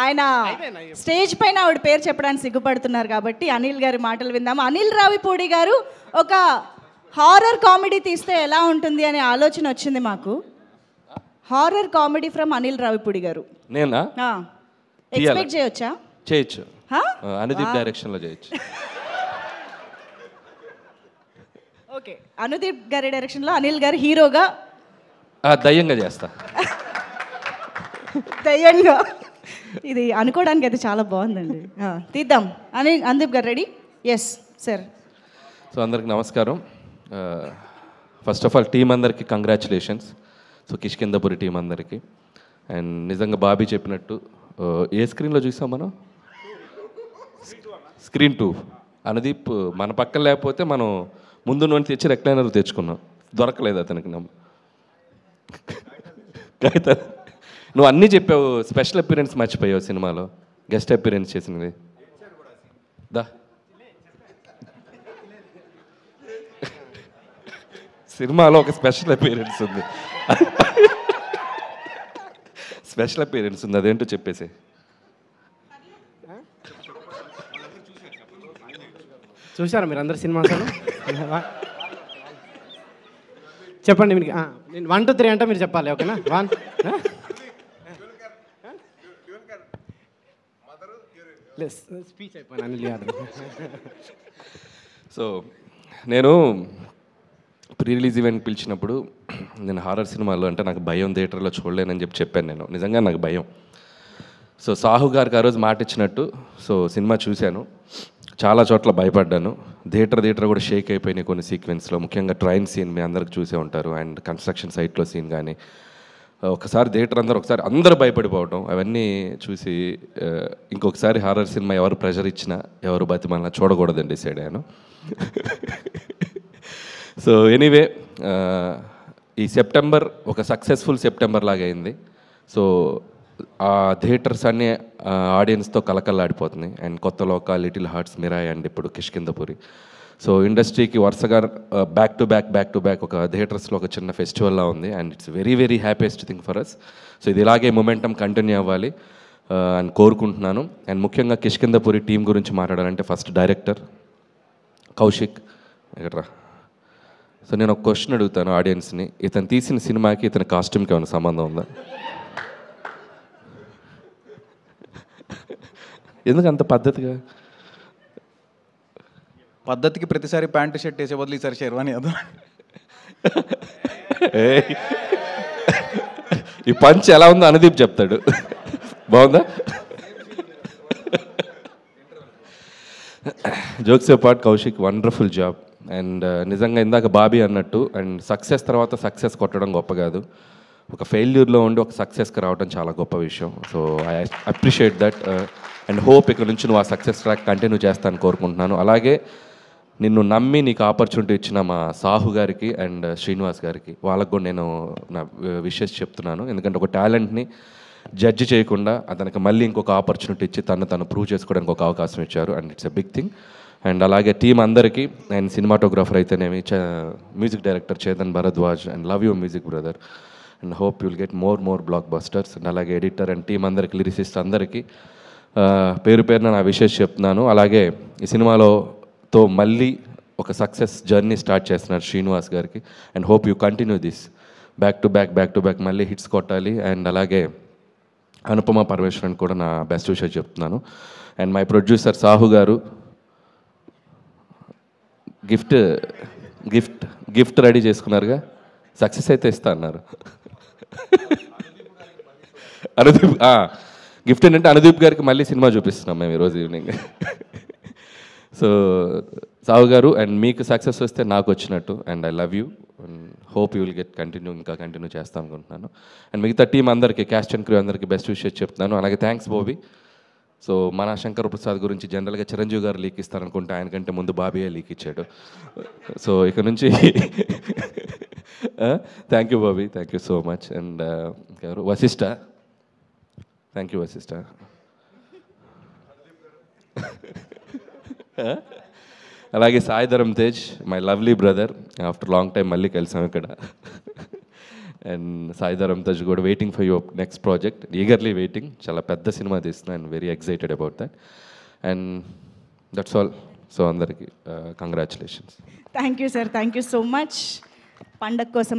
ఆయన స్టేజ్ పైన ఆవిడ పేరు చెప్పడానికి సిగ్గుపడుతున్నారు కాబట్టి అనిల్ గారి మాటలు విందాము. అనిల్ రావిపూడి గారు ఒక హారర్ కామెడీ తీస్తే ఎలా ఉంటుంది అనే ఆలోచన వచ్చింది మాకు. Horror comedy from Anil Ravipudi గారు. నేనా? ఎక్స్పెక్ట్ చేయొచ్చా? చేయొచ్చు. అనుదీప్ డైరెక్షన్లో చేయొచ్చు. ఓకే, అనుదీప్ గారి డైరెక్షన్లో అనిల్ గారు హీరోగా దయ్యంగా చేస్తా. దయ్యంగా ఇది అనుకోవడానికి అయితే చాలా బాగుందండి. తీద్దాం. అనుదీప్ గారు రెడీ? Yes sir. సో అందరికి నమస్కారం. ఫస్ట్ ఆఫ్ ఆల్ టీం అందరికి కంగ్రాచులేషన్స్. సో కిష్కిందపురి టీం అందరికి. అండ్ నిజంగా బాబీ చెప్పినట్టు ఏ స్క్రీన్లో చూసాం మనం? స్క్రీన్ 2. అనుదీప్ మన పక్కన లేకపోతే మనం ముందు నుండి తెచ్చి రెక్లైనర్ తెచ్చుకున్నాం, దొరకలేదు అతనికి. నువ్వు అన్నీ చెప్పావు, స్పెషల్ అపీరెన్స్ మర్చిపోయావు సినిమాలో, గెస్ట్ అపీరెన్స్ చేసినవి. దా సినిమాలో ఒక స్పెషల్ అపీరెన్స్ ఉంది, స్పెషల్ అపీరెన్స్ ఉంది, అదేంటో చెప్పేసి. చూసారా మీరు అందరు సినిమా? చెప్పండి మీకు. నేను 1 to 3 అంటే మీరు చెప్పాలి, ఓకేనా? 1 స్పీచ్ అయిపోయినా అనిల్ యాదవ్. సో నేను ప్రీ రిలీజ్ ఈవెంట్ పిలిచినప్పుడు నేను హారర్ సినిమాలో అంటే నాకు భయం, థియేటర్లో చూడలేనని చెప్పాను. నేను నిజంగా నాకు భయం. సో సాహు గారికి ఆ రోజు మాట ఇచ్చినట్టు సో సినిమా చూశాను, చాలా చోట్ల భయపడ్డాను. థియేటర్ కూడా షేక్ అయిపోయినాయి కొన్ని సీక్వెన్స్లో, ముఖ్యంగా ట్రైన్ సీన్ మీ అందరికి చూసే ఉంటారు, అండ్ కన్స్ట్రక్షన్ సైట్లో సీన్ కానీ. ఒకసారి థియేటర్ అందరూ భయపడిపోవటం అవన్నీ చూసి ఇంకొకసారి హారర్ సినిమా ఎవరు ప్రెషర్ ఇచ్చినా ఎవరు బతిమాలినా చూడకూడదని డిసైడ్ అయ్యాను. సో ఎనీవే ఈ సెప్టెంబర్ ఒక సక్సెస్ఫుల్ సెప్టెంబర్ లాగా అయింది. సో ఆ థియేటర్స్ అన్నీ ఆడియన్స్తో కలకల్లాడిపోతున్నాయి. అండ్ కొత్త లోక, లిటిల్ హార్ట్స్, మిరాయ్ అండ్ ఇప్పుడు కిష్కిందపురి. సో ఇండస్ట్రీకి వరుసగా బ్యాక్ టు బ్యాక్ ఒక థియేటర్స్లో ఒక చిన్న ఫెస్టివల్లా ఉంది. And it's very very happiest thing for us. So ఇది ఇలాగే మొమెంటం కంటిన్యూ అవ్వాలి అని కోరుకుంటున్నాను. అండ్ ముఖ్యంగా కిష్కిందపురి టీం గురించి మాట్లాడాలంటే ఫస్ట్ డైరెక్టర్ కౌశిక్ ఎక్కడ్రా. సో నేను ఒక క్వశ్చన్ అడుగుతాను ఆడియన్స్ని, ఇతను తీసిన సినిమాకి ఇతని కాస్ట్యూమ్కి ఏమైనా సంబంధం ఉందా? ఎందుకు అంత పద్ధతిగా? పద్ధతికి ప్రతిసారి ప్యాంటు షర్ట్ వేసే బదులు ఈసారి షెర్వానీ అదా. ఈ పంచ్ ఎలా ఉందో అనుదీప్ చెప్తాడు. బాగుందా? Jokes part Kaushik wonderful job. And నిజంగా ఇందాక బాబీ అన్నట్టు, అండ్ సక్సెస్ తర్వాత సక్సెస్ కొట్టడం గొప్ప కాదు, ఒక ఫెయిల్యూర్లో ఉండి ఒక సక్సెస్కి రావడం చాలా గొప్ప విషయం. So I appreciate that and hope ఇక్కడ నుంచి నువ్వు ఆ సక్సెస్ ట్రాక్ కంటిన్యూ చేస్తాను కోరుకుంటున్నాను. అలాగే నిన్ను నమ్మి నీకు ఆపర్చునిటీ ఇచ్చిన మా సాహు గారికి అండ్ శ్రీనివాస్ గారికి, వాళ్ళకు కూడా నేను నా విషెస్ చెప్తున్నాను. ఎందుకంటే ఒక టాలెంట్ని జడ్జి చేయకుండా అతనికి మళ్ళీ ఇంకొక ఆపర్చునిటీ ఇచ్చి తను ప్రూవ్ చేసుకోవడానికి ఒక అవకాశం ఇచ్చారు. And it's a big thing. And అలాగే టీం అందరికీ, అండ్ సినిమాటోగ్రాఫర్ అయితేనేమి, music director Chetan Bharadwaj, and love you music brother, and hope you'll get more blockbusters. And అలాగే ఎడిటర్ అండ్ టీం అందరికి, లిరిసిస్ట్ అందరికీ పేరున నా విషెస్ చెప్తున్నాను. అలాగే ఈ సినిమాతో మళ్ళీ ఒక సక్సెస్ జర్నీ స్టార్ట్ చేస్తున్నారు శ్రీనివాస్ గారికి. And hope you continue this back to back మళ్ళీ హిట్స్ కొట్టాలి. అండ్ అలాగే అనుపమ పరమేశ్వరన్ కూడా నా బెస్ట్ విషెస్ చెప్తున్నాను. అండ్ మై ప్రొడ్యూసర్ సాహు గారు గిఫ్ట్ రెడీ చేసుకున్నారుగా, సక్సెస్ అయితే ఇస్తా అన్నారు. అనుదీప్ గిఫ్ట్ ఏంటంటే అనుదీప్ గారికి మళ్ళీ సినిమా చూపిస్తున్నాం మేము ఈరోజు ఈవినింగ్. సో సాహు గారు, అండ్ మీకు సక్సెస్ వస్తే నాకు వచ్చినట్టు. And I love you and hope you will get continue చేస్తాను అనుకుంటున్నాను. అండ్ మిగతా టీం అందరికీ, క్యాస్ట్ అండ్ క్రూ అందరికీ బెస్ట్ విషెస్ చెప్తున్నాను. అలాగే థ్యాంక్స్ బాబీ. సో మన శంకర్ ప్రసాద్ గురించి జనరల్గా చిరంజీవి గారు లీక్ ఇస్తారనుకుంటే ఆయనకంటే ముందు బాబీయే లీక్ ఇచ్చాడు. సో ఇక నుంచి thank you Bobby, thank you so much. And Vassishta, thank you Vassishta. అలాగే Sai Dharam Tej, my lovely brother, after long time మళ్ళీ కలిసాం ఇక్కడ. అండ్ సాయిధరం తజ్ కూడా waiting for your next project, eagerly waiting. చాలా పెద్ద సినిమా తీస్తున్నా and very excited about that. And that's all. So అందరికీ congratulations. Thank you sir, thank you so much. పండగ కోసం